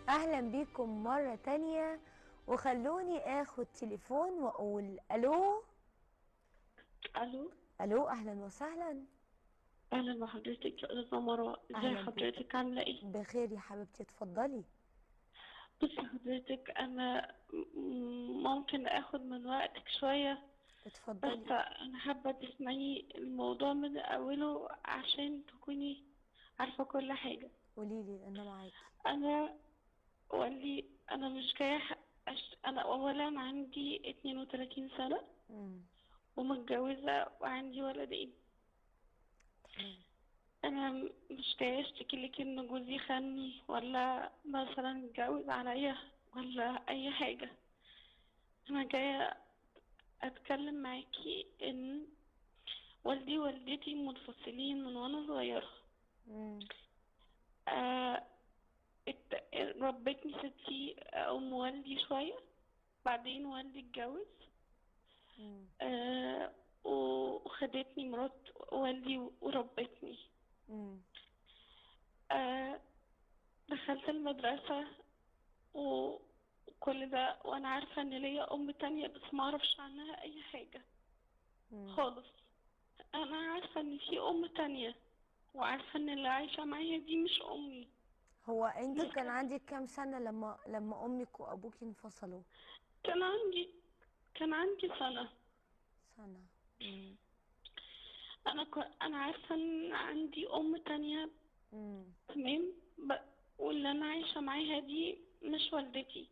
اهلا بيكم مرة تانية. وخلوني اخد تليفون واقول الو. الو. الو، اهلا وسهلا. اهلا بحضرتك يا استاذه مروه، ازي اهلا بيك. حضرتك؟ عامله ايه؟ بخير يا حبيبتي، اتفضلي. بصي حضرتك، انا ممكن اخد من وقتك شويه، بس اتفضلي. انا حابه تسمعي الموضوع من اوله عشان تكوني عارفه كل حاجه. قوليلي انا معاكي. انا انا مش جايه انا اولا عندي 32 سنه امم. ومتجوزه وعندي ولدين. تمام. انا مش جايه اشتكي لك ان جوزي خاني ولا مثلا اتجوز عليا ولا اي حاجه. انا جايه اتكلم معاكي ان والدي ووالدتي منفصلين من وانا صغيره. امم. آه ربتني ستي ام والدي شويه، بعدين والدي اتجوز. امم. آه وخدتني مرات والدي وربتني. امم. آه دخلت المدرسه وكل ده وانا عارفة ان ليا ام تانية، بس ما اعرفش عنها اي حاجة امم. خالص. انا عارفة ان في ام تانية، وعارفة ان اللي عايشة معايا دي مش امي. هو انت بس كان عندك كام سنة لما امك وابوك انفصلوا؟ كان عندي كان عندي سنة. سنة. امم. انا عارفة ان عندي ام تانية. امم. تمام. واللي انا عايشة معاها دي مش والدتي.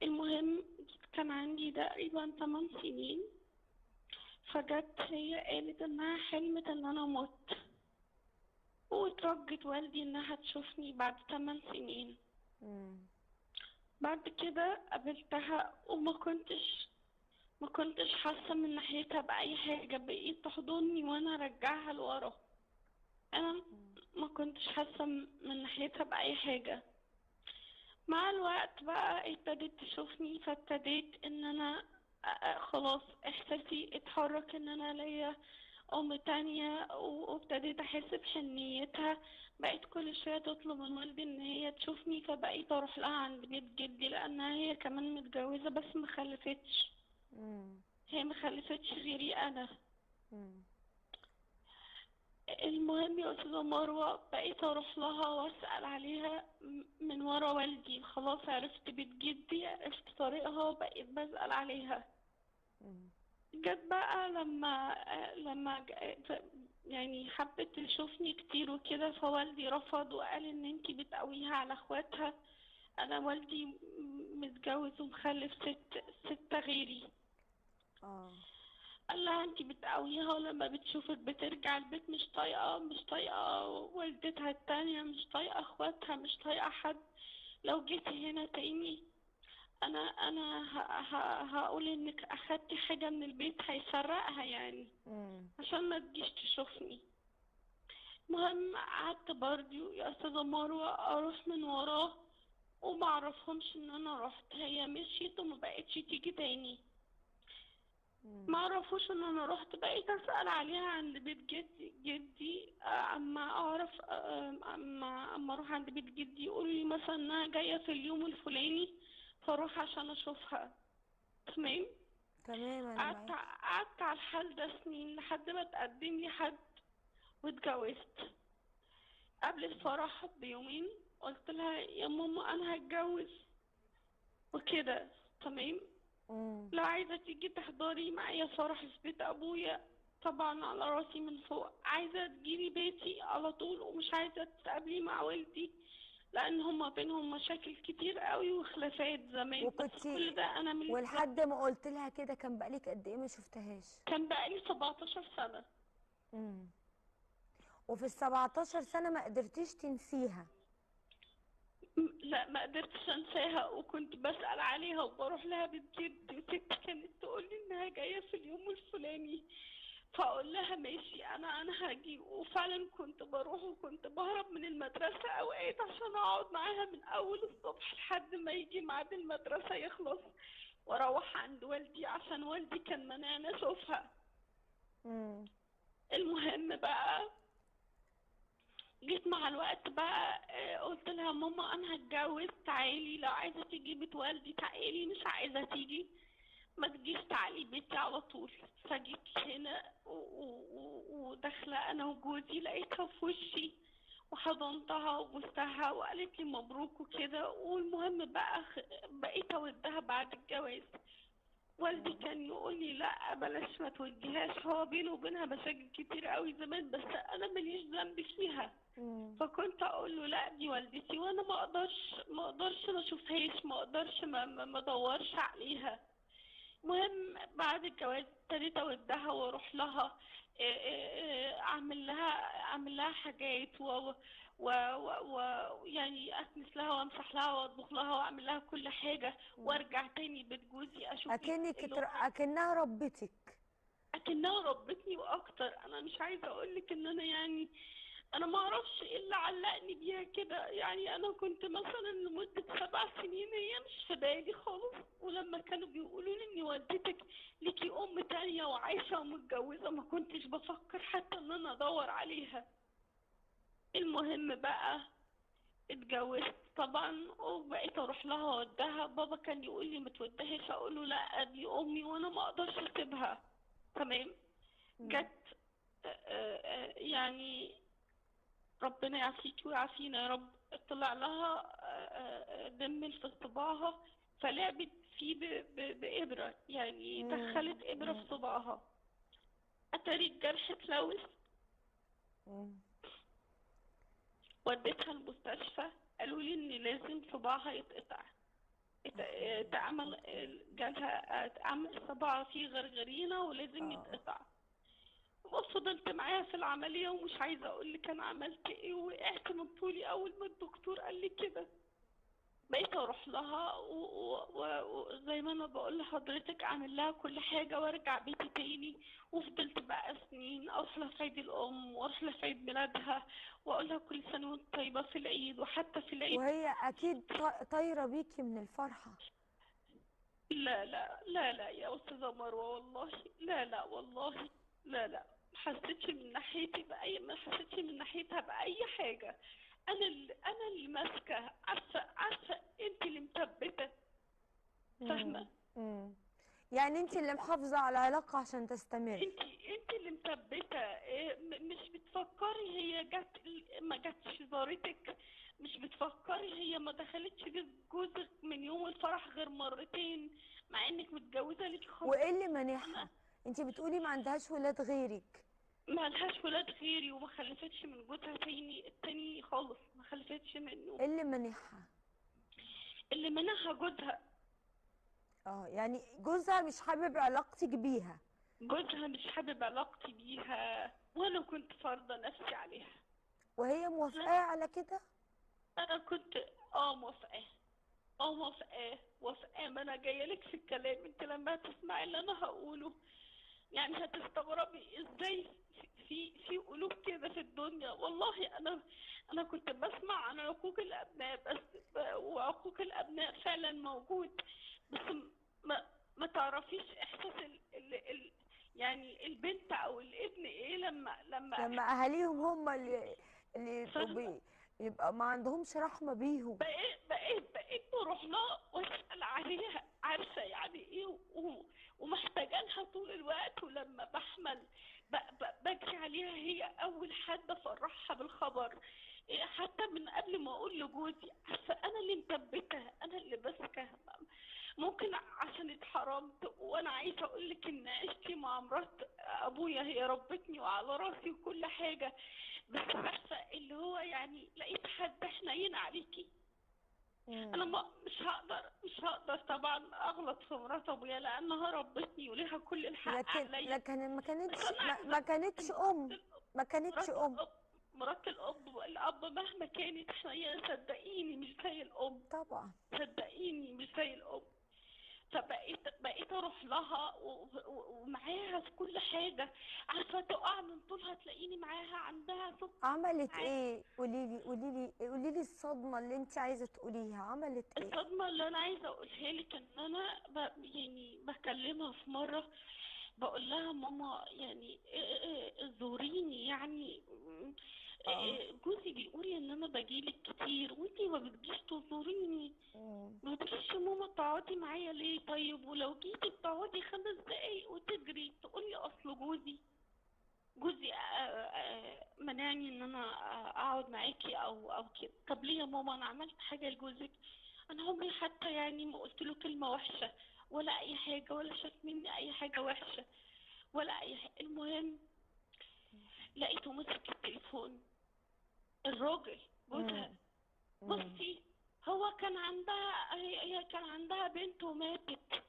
المهم، كان عندي تقريبا 8 سنين، فجت هي قالت انها حلمت ان انا مت، وترجت والدي انها تشوفني بعد 8 سنين. امم. بعد كده قابلتها ما كنتش حاسة من ناحيتها بأي حاجة، بقيت تحضني وانا ارجعها لورا. انا ما كنتش حاسة من ناحيتها بأي حاجة. مع الوقت بقى ابتدت تشوفني، فابتديت ان انا خلاص احساسي اتحرك ان انا ليا ام تانية، وابتديت احس بحنيتها. بقيت كل شوية تطلب من والدي ان هي تشوفني، فبقيت اروح لها عند بيت جدي لانها هي كمان متجوزة بس مخلفتش. امم. هي مخلفتش غيري انا. امم. المهم يا أستاذة مروة، بقيت أروح لها وأسأل عليها من ورا والدي. خلاص عرفت بيت جدي، عرفت طريقها، بقيت بسأل عليها. جت بقى يعني حبت تشوفني كتير وكده، فوالدي رفض وقال ان انتي بتقويها على اخواتها. انا والدي متجوز ومخلف ستة غيري. اه. قال لها انتي بتقويها، ولما بتشوفك بترجع البيت مش طايقة والدتها التانية، مش طايقة اخواتها، مش طايقة حد. لو جيتي هنا تاني انا هقول انك اخدتي حاجة من البيت هيسرقها يعني، امم. عشان ما تجيش تشوفني. المهم قعدت برضه يا استاذة مروة اروح من وراه، وما اعرفهمش ان انا رحت. هي مشيت وما بقتش تيجي تاني. ما عرفوش ان انا رحت. بقيت اسال عليها عند بيت جدي. اما اعرف اما اروح عند بيت جدي يقولوا لي مثلا انها جايه في اليوم الفلاني، فاروح عشان اشوفها. تمام. تمام، انا معاكي. قعدت على الحال ده سنين لحد ما تقدم لي حد واتجوزت. قبل الفرح بيومين قلت لها يا ماما انا هتجوز وكده. تمام. امم. لو عايزة تيجي تحضري معايا فرح في بيت أبويا، طبعا على راسي من فوق. عايزة تجيلي بيتي على طول، ومش عايزة تتقابلي مع والدي لأن هما بينهم مشاكل كتير قوي وخلافات زمان، بس وكنتي كل ده أنا من ولحد ما قلت لها كده كان بقالك قد ايه ما شفتهاش؟ كان بقالي 17 سنة. امم. وفي ال17 سنة ما قدرتيش تنسيها؟ لا، ما قدرتش انساها، وكنت بسأل عليها وبروح لها بجد. وستي كانت تقول لي انها جاية في اليوم الفلاني، فاقول لها ماشي انا هاجي. وفعلا كنت بروح، وكنت بهرب من المدرسة اوقات عشان اقعد معاها من اول الصبح لحد ما يجي ميعاد المدرسة يخلص، واروح عند والدي عشان والدي كان مانعني اشوفها. امم. المهم بقى، جيت مع الوقت بقى قلت لها ماما انا هتجوز، تعالي لو عايزه تيجي بيت والدي تعالي، مش عايزه تيجي ما تجيش تعالي بيتي على طول. فجيت هنا وداخله انا وجوزي لقيتها في وشي وحضنتها وبوستها وقالت لي مبروك وكده. والمهم بقى بقيت اودها بعد الجواز. والدي كان يقول لي لا بلاش ما توديهاش، هو بينه وبينها مشاكل كتير قوي زمان بس انا ماليش ذنب فيها. فكنت اقول له لا دي والدتي وانا ما اقدرش ما اشوفهاش، ما اقدرش ما ادورش عليها. المهم بعد الجواز ابتديت اودها واروح لها، اعمل لها حاجات يعني اسمس لها وامسح لها واطبخ لها واعمل لها كل حاجه، وارجع تاني بيت جوزي اشوف اللي هو اكنها ربتك. اكنها ربتني واكتر. انا مش عايزه اقول لك ان انا يعني انا ما اعرفش ايه اللي علقني بيها كده. يعني انا كنت مثلا لمده 7 سنين هي مش في بالي خالص، ولما كانوا بيقولوا لي ان والدتك ليكي ام تانية وعايشه ومتجوزه ما كنتش بفكر حتى ان انا ادور عليها. المهم بقى اتجوزت طبعا وبقيت اروح لها اودها. بابا كان يقول لي ما تودهاش، اقول له لا دي امي وانا ما اقدرش اسيبها. تمام. جت يعني ربنا يعافيك ويعافينا يا رب، طلع لها دم في صباعها فلعبت فيه بإبرة، يعني دخلت إبرة في صباعها. أتاري الجرح اتلوث. وديتها المستشفى قالوا لي إن لازم صباعها يتقطع. جالها اتعمل صباعها فيه غرغرينة ولازم يتقطع. وفضلت معاها في العملية ومش عايزة اقول لك انا عملت ايه، وقعت من طولي اول ما الدكتور قال لي كده. بقيت اروح لها وزي ما انا بقول لحضرتك اعمل لها كل حاجة وارجع بيتي تاني. وفضلت بقى سنين اروح لها في عيد الام واروح لها في عيد ميلادها واقول لها كل سنة وانت طيبة في العيد وحتى في العيد. وهي اكيد طايرة بيكي من الفرحة. لا لا لا لا يا استاذة مروة والله، لا لا والله، لا لا ما حسيتش من ناحيتي ما حسيتش من ناحيتها بأي حاجة. أنا اللي ماسكة، عارفة أنت اللي مثبتة، فاهمة؟ يعني انت اللي محافظة على العلاقة عشان تستمر. انت اللي مثبتة. مش بتفكري هي ما جاتش زارتك، مش بتفكري هي ما دخلتش بيت جوزك من يوم الفرح غير مرتين مع انك متجوزة ليكي وايه اللي مانعها؟ انت بتقولي ما عندهاش ولاد غيرك. ما لهاش ولاد غيري وما خلفتش من جوزها التاني خالص، ما خلفتش منه. ايه اللي مانعها؟ اللي منعها جوزها. يعني جوزها مش حابب علاقتك بيها. جوزها مش حابب علاقتي بيها وانا كنت فارضة نفسي عليها. وهي موافقة على كده؟ انا كنت موافقة، موافقة. ما انا جاية لك في الكلام، انت لما تسمعي اللي انا هقوله يعني هتستغربي ازاي في قلوب كده في الدنيا. والله انا كنت بسمع عن عقوق الابناء بس، وعقوق الابناء فعلا موجود، بس ما تعرفيش احساس يعني البنت او الابن ايه لما اهاليهم هم اللي يبقى ما عندهمش رحمة بيهم. بقيت بروح لها واسال عليها، عارفه يعني ايه ومحتاجه لها طول الوقت. ولما بحمل بجري عليها، هي اول حد افرحها بالخبر. حتى من قبل ما اقول لجوزي، عارفه انا اللي مثبتها، انا اللي ماسكه. ممكن عشان اتحرمت، وانا عايزه اقول لك ان عشتي مع مرات ابويا هي ربتني وعلى راسي وكل حاجه، بس عارفه اللي هو يعني لقيت حد حنين عليكي. انا مش هقدر طبعا اغلط في مرات ابويا لانها ربتني وليها كل الحق عليا. لكن ما كانتش ام. ما كانتش ام. مرات الاب مهما كانت حنينه صدقيني مش زي الام. طبعا. صدقيني مش زي الام. فبقيت اروح لها ومعاها في كل حاجه. عارفه تقع من طولها تلاقيني معاها، عندها صوت. عملت ايه؟ قولي لي الصدمه اللي انت عايزه تقوليها عملت ايه؟ الصدمه اللي انا عايزه اقولها لك ان انا يعني بكلمها في مره بقول لها ماما يعني زوريني يعني اه. جوزي بيقول ان انا بجيلك كتير وانتي ما بتجيش تزوريني. مم. ما بتجيش يا ماما تقعدي معايا ليه؟ طيب ولو جيتي بتقعدي 5 دقايق وتجري تقولي اصل جوزي منعني ان انا اقعد معاكي او كده. طب ليه يا ماما؟ انا عملت حاجه لجوزك؟ انا عمري حتى يعني ما قلت له كلمه وحشه ولا اي حاجه، ولا شاف مني اي حاجه وحشه ولا اي حاجه. المهم لقيته مسك التليفون، الراجل جوزها. مم. مم. بصي، هو كان عندها هي كان عندها بنت وماتت.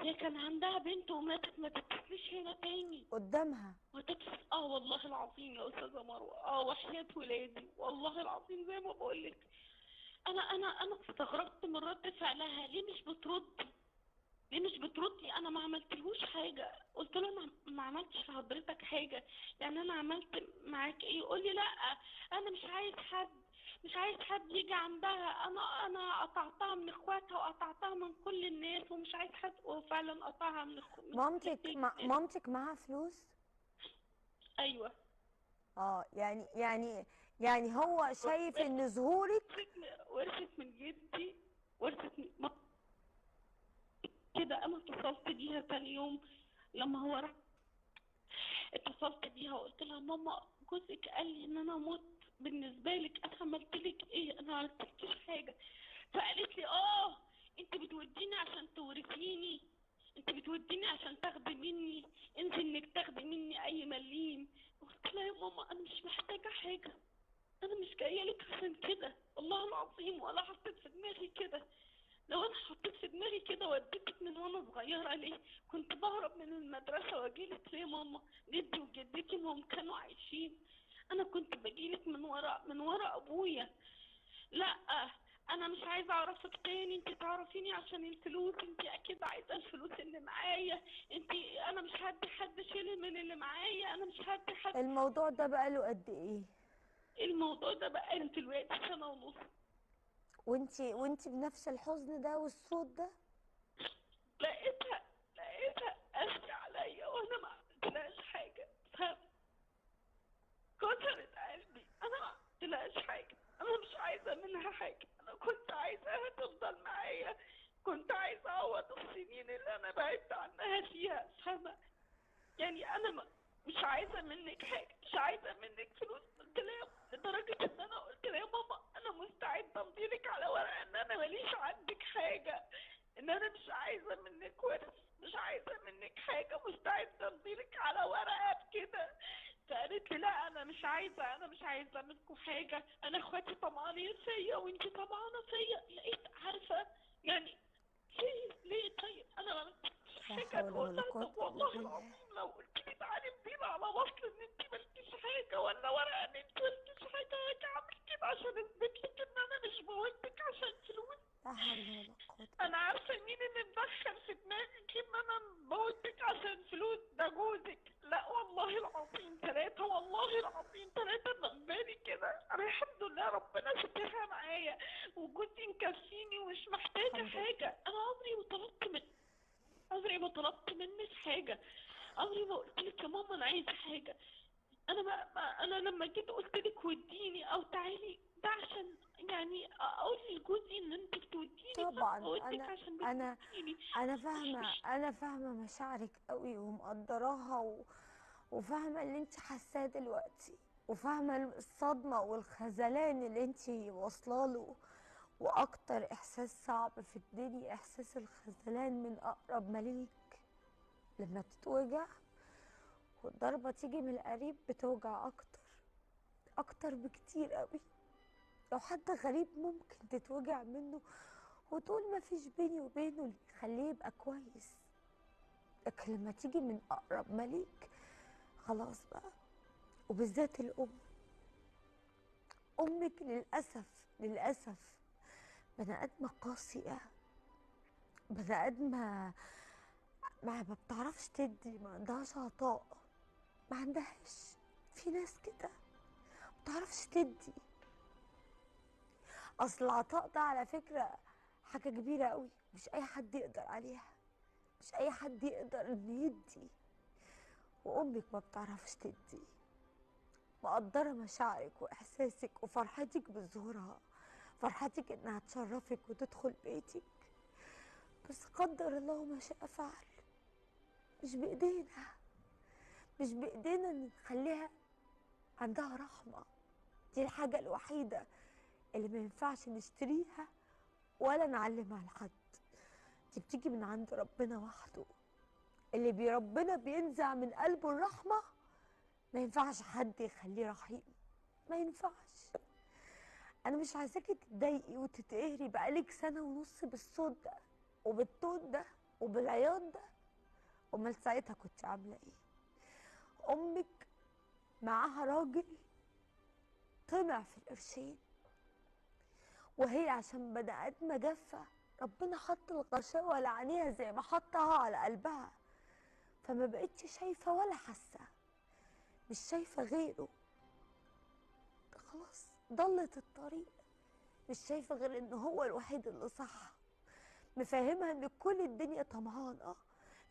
هي كان عندها بنت وماتت، ما تتصلش هنا تاني. قدامها. وتتصل والله العظيم يا استاذه مروه، وحياة ولادي والله العظيم زي ما بقولك. انا استغربت من رد فعلها. ليه مش بتردي؟ ليه مش بتردي؟ انا ما عملتلهوش حاجه. قلت له انا ما عملتش لحضرتك حاجه، يعني انا عملت معاك ايه؟ يقول لي لا، انا مش عايز حد يجي عندها. انا قطعتها من اخواتها وقطعتها من كل الناس ومش عايز حد. وفعلا قطعها من مامتك كل الناس. مامتك معاها فلوس؟ ايوه. اه، يعني هو شايف ان ظهورك. ورثت من جدي، ورثت من كده. انا اتصلت بيها تاني يوم لما هو راح، اتصلت بيها وقلت لها ماما جوزك قال لي ان انا مت. بالنسبه لك انا عملت لك ايه؟ انا ما عملتلكيش حاجه. فقالت لي انت بتوديني عشان تورثيني، انت بتوديني عشان تاخدي مني، انت انك تاخدي مني اي مليم. قلت لها يا ماما انا مش محتاجه حاجه، انا مش جايه لك عشان كده والله العظيم، ولا حطيت في دماغي كده. لو انا حطيت في دماغي كده وديتك من وانا صغيره ليه؟ كنت بهرب من المدرسه واجيلك ليه ماما؟ جدي وجدتي ما هم كانوا عايشين. انا كنت بجيلك من ورا ابويا. لا، انا مش عايزه اعرفك تاني. انت تعرفيني عشان الفلوس، انت اكيد عايزه الفلوس اللي معايا. انا مش هدي حد شيل من اللي معايا، انا مش هدي حد. الموضوع ده بقاله قد ايه؟ الموضوع ده بقى دلوقتي 1.5 سنة. وانتي بنفس الحزن ده والصوت ده؟ لقيتها قاسية عليا وانا ما عملتلهاش حاجة. فكسرت قلبي. انا ما عملتلهاش حاجة، انا مش عايزة منها حاجة. انا كنت عايزاها تفضل معايا، كنت عايزة اعوض السنين اللي انا بعدت عنها فيها. فاهمة؟ يعني انا مش عايزة منك حاجة، مش عايزة منك فلوس. قلت لها لدرجة ان انا قلت لها يا ماما انا مستعدة امضيلك على ورقة ان انا ماليش عندك حاجة، ان انا مش عايزة منك ورث، مش عايزة منك حاجة، مستعدة امضيلك على ورقة بكده. فقالت لي لا انا مش عايزة منكم حاجة، انا اخواتي طمعانين فيا وانتي طمعانة فيا. لقيت عارفة يعني ليه؟ طيب انا ما عملتش لا حاجة. حول تقول ولا لها قوة طب الا والله بالله. العظيم لو قلت لي تعالي مدينة على وصل ان انت مالكيش حاجة ولا ورقة ان انت مالكيش حاجة، هاجي اعمل كده عشان اثبت لك ان انا مش بودك عشان فلوس. لا حول ولا قوة الا انا عارفة مين اللي مدخل في دماغك ان انا بودك عشان فلوس. ده جوزك. لا والله العظيم 3، والله العظيم 3 ضمني كده. انا الحمد لله ربنا سترها معايا وجوزي مكفيني ومش محتاجة الحمد لله. حاجة. انا عمري ما طلبت منك حاجة، عمري ما قلت لك يا ماما انا عايزة حاجة. انا لما جيت قلت لك وديني او تعالي ده عشان يعني اقول لجوزي ان انت بتوديني، طبعا. بودك عشان انا بتوديني. انا مش فاهمه مش انا فاهمه مشاعرك قوي ومقدراها وفاهمه اللي انت حاساه دلوقتي، وفاهمه الصدمه والخذلان اللي انت واصله له. واكتر احساس صعب في الدنيا احساس الخذلان من اقرب مليك. لما تتوجع والضربه تيجي من القريب بتوجع اكتر بكتير قوي. لو حد غريب ممكن تتوجع منه وتقول ما فيش بيني وبينه اللي يخليه يبقى كويس، لكن لما تيجي من اقرب مليك خلاص بقى. وبالذات امك للاسف بني ادمه قاسيه، بني ادمه ما بتعرفش تدي، ما عندهاش عطاء، ما عندهاش. في ناس كده ما بتعرفش تدي. اصل العطاء ده على فكره حاجه كبيره قوي، مش اي حد يقدر عليها، مش اي حد يقدر انه يدي. وامك ما بتعرفش تدي، مقدرة مشاعرك وإحساسك وفرحتك بظهورها، فرحتك إنها تشرفك وتدخل بيتك، بس قدر الله ما شاء فعل. مش بإيدينا، مش بإيدينا إن نخليها عندها رحمة. دي الحاجة الوحيدة اللي ما ينفعش نشتريها ولا نعلمها لحد. دي بتيجي من عند ربنا وحده. اللي ربنا بينزع من قلبه الرحمة ما ينفعش حد يخليه رحيم، ما ينفعش. انا مش عايزاكي تتضايقي وتتقهري بقالك سنة ونص بالصوت ده وبالتون ده وبالعياط ده. امال ساعتها كنت عاملة ايه؟ امك معاها راجل طمع في القرشين، وهي عشان بني ادمة جافة ربنا حط الغشاوة على عينيها زي ما حطها على قلبها، فما بقتش شايفة ولا حاسة، مش شايفة غيره. خلاص ضلت الطريق، مش شايفة غير ان هو الوحيد اللي صح. مفهمها ان كل الدنيا طمعانة.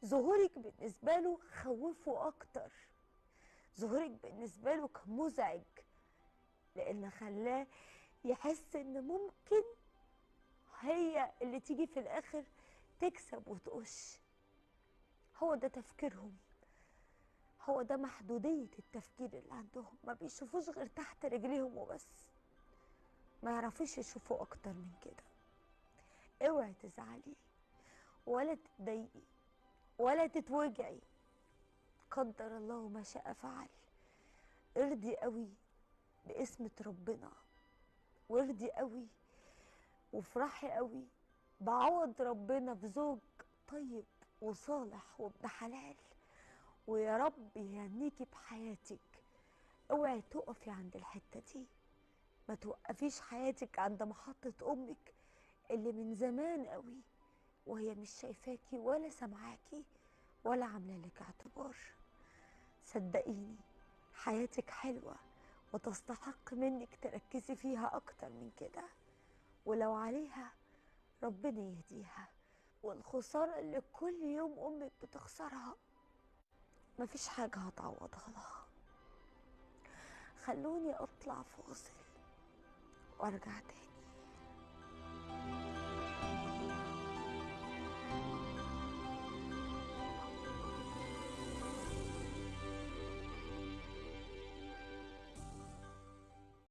ظهورك بالنسبة له خوفه اكتر، ظهورك بالنسبة له كان مزعج، لان خلاه يحس ان ممكن هي اللي تيجي في الاخر تكسب وتقش. هو ده تفكيرهم، هو ده محدودية التفكير اللي عندهم. ما بيشوفوش غير تحت رجليهم وبس، ما يعرفوش يشوفوا اكتر من كده. اوعي تزعلي ولا تتضايقي ولا تتوجعي، قدر الله ما شاء فعل. ارضي قوي باسمة ربنا، وارضي قوي وافرحي قوي بعوض ربنا بزوج طيب وصالح وابن حلال، ويا رب يهنيكي بحياتك. اوعي تقفي عند الحتة دي، ما توقفيش حياتك عند محطة امك اللي من زمان قوي وهي مش شايفاكي ولا سامعاكي ولا عامله لك اعتبار. صدقيني حياتك حلوة وتستحق منك تركزي فيها اكتر من كده، ولو عليها ربنا يهديها. والخسارة اللي كل يوم امك بتخسرها مفيش حاجة هتعوضها لها. خلوني اطلع فاصل وارجع تاني.